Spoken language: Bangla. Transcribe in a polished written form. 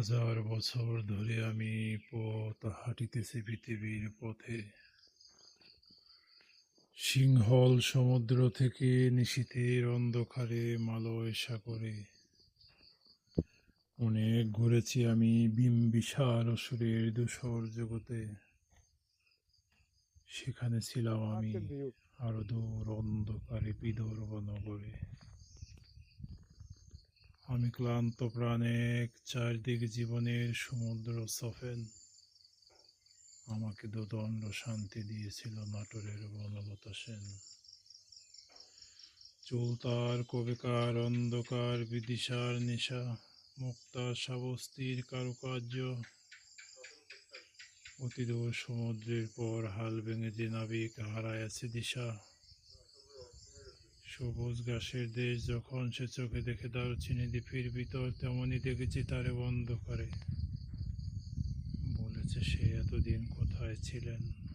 হাজার বছর ধরে আমি পথ হাঁটিতেছি পৃথিবীর পথে। সিংহল সমুদ্র থেকে নিশীথের অন্ধকারে মালয় সাগরে। অনেক ঘুরেছি আমি বিম্বিসার অসুরের ধূসর জগতে। সেখানে ছিলাম আমি আরো দূর অন্ধকারে বিদর্ভ নগরে। আমি ক্লান্ত প্রাণে চারদিক জীবনের সমুদ্র সফেন। আমাকে দোদণ্ড শান্তি দিয়েছিল নাটোরের বনলতা সেন। চুলতার কবিকার অন্ধকার বিদিশার নেশা, মুক্তা সাবস্তির কারুকার্য। অতিদূর সমুদ্রের পর হাল ভেঙে যে নাবিক হারাইয়াছে দিশা। সবুজ ঘাসের দেশ যখন সে চোখে দেখে দারুচিনি দ্বীপের ভিতর, তেমনি দেখেছি তারে বন্ধ করে। বলেছে সে এতদিন কোথায় ছিলেন।